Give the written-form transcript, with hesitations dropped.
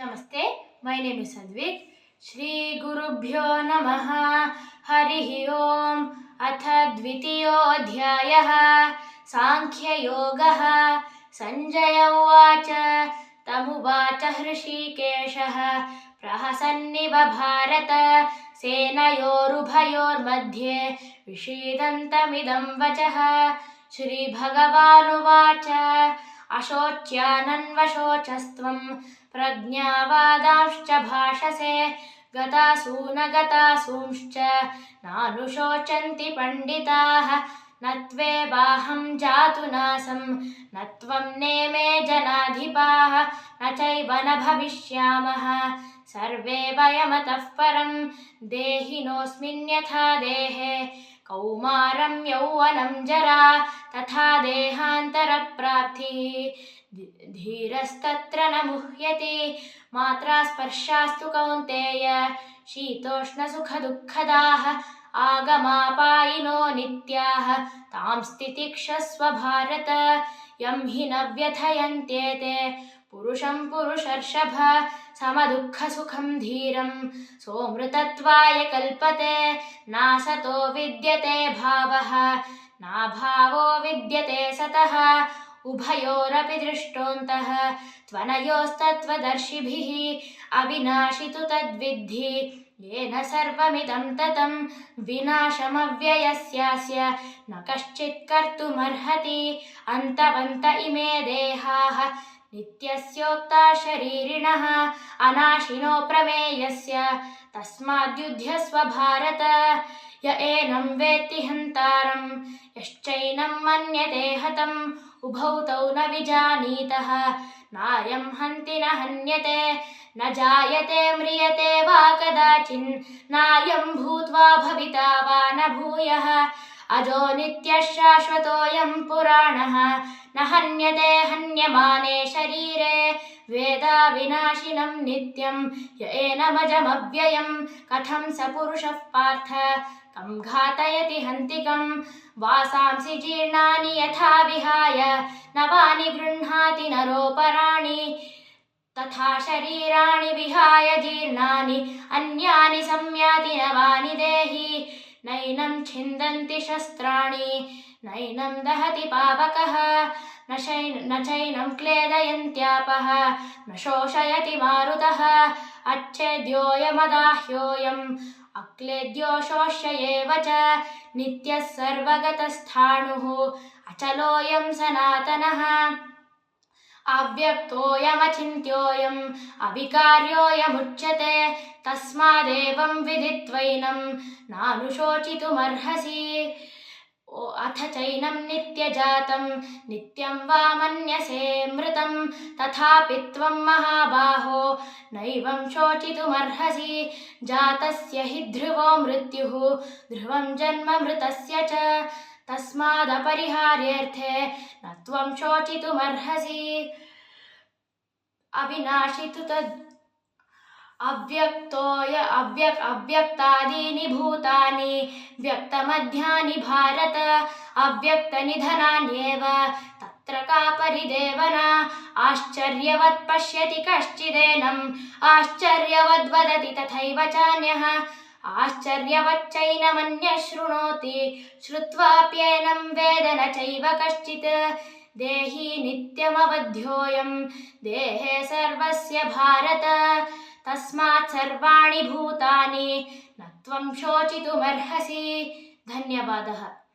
Namaste, my name is Sadvik. Shri Gurubhyo Namaha Harihi Om Atha Dvitiyodhyayah Sankhya-yogah Sanjaya Uvacha Tamuvacha Hrishikeshah Prahasanniva Bharata Senayorubhayormadhye Vishidantamidam vachah Shri Bhagavanuvacha अशोच्यानन्वशोचस्त्वं प्रज्ञावादांश्च भाषसे गतासून गतासूंश्च नानुशोचन्ति पण्डिताः न त्वेवाहं जातु नासं न त्वं नेमे जनाधिपाः न चैव न भविष्यामः सर्वे वयमतः परं देहिनोऽस्मिन् यथा देहे कौमारं यौवनं जरा तथा देहान्तरप्राप्तिः धीरस्तत्र न मुह्यति मात्रा स्पर्शास्तु कौन्तेय शीतोष्णसुखदुःखदाः आगमापायिनो नित्याः तां स्थितिक्षस्व भारत यं हि न व्यथयन्त्येते पुरुषं पुरुषर्षभ समदुःखसुखं धीरं सोऽमृतत्वाय कल्पते नासतो विद्यते भावः नाभावो विद्यते सतः उभयोरपि दृष्टोऽन्तः त्वनयोस्तत्त्वदर्शिभिः अविनाशि तु तद्विद्धि येन सर्वमिदं ततं विनाशमव्ययस्यास्य न कश्चित् कर्तुमर्हति अन्तवन्त इमे देहाः नित्यस्योक्ता शरीरिणः अनाशिनो प्रमेयस्य तस्माद्युध्यस्व भारत य एनं वेत्ति हन्तारं यश्चैनं मन्यते हतम् उभौ तौ न विजानीतः नायं हन्ति न हन्यते न जायते म्रियते वा कदाचिन् नायं भूत्वा भविता वा न भूयः अजो नित्यः शाश्वतोऽयं पुराणः न हन्यते हन्यमाने शरीरे वेदा विनाशिनं नित्यं य एनमजमव्ययं कथं स पुरुषः पार्थ कं घातयति हन्तिकं वासांसि जीर्णानि यथा विहाय नवानि गृह्णाति नरोपराणि तथा शरीराणि विहाय जीर्णानि अन्यानि संयाति नवानि देहि नैनं छिन्दन्ति शस्त्राणि नैनं दहति पावकः न चैनं क्लेदयन्त्यापः न शोषयति मारुतः अच्छेद्योऽयमदाह्योऽयम् अक्लेद्यो शोष्य एव च नित्यः सर्वगतस्थाणुः अचलोऽयं सनातनः अव्यक्तोऽयमचिन्त्योऽयम् अविकार्योऽयमुच्यते तस्मादेवं विदित्वैनं नानुशोचितुमर्हसि अथ चैनं नित्यजातं नित्यं वा मन्यसे मृतं तथापि त्वं महाबाहो नैवं शोचितुमर्हसि जातस्य हि ध्रुवो मृत्युः ध्रुवं जन्म मृतस्य च तस्मादपरिहार्यर्थे न त्वं शोचितुमर्हसि अविनाशि तु तद् अव्यक्तादीनि भूतानि व्यक्तमध्यानि भारत अव्यक्तनिधनान्येव तत्र का परिदेवना आश्चर्यवत् पश्यति कश्चिदेनम् आश्चर्यवद्वदति तथैव चान्यः आश्चर्यवच्चैनमन्यः शृणोति श्रुत्वाप्येनं वेद न चैव कश्चित् देही नित्यमवध्योऽयं देहे सर्वस्य भारत तस्मात् सर्वाणि भूतानि न त्वं शोचितुमर्हसि। धन्यवादः।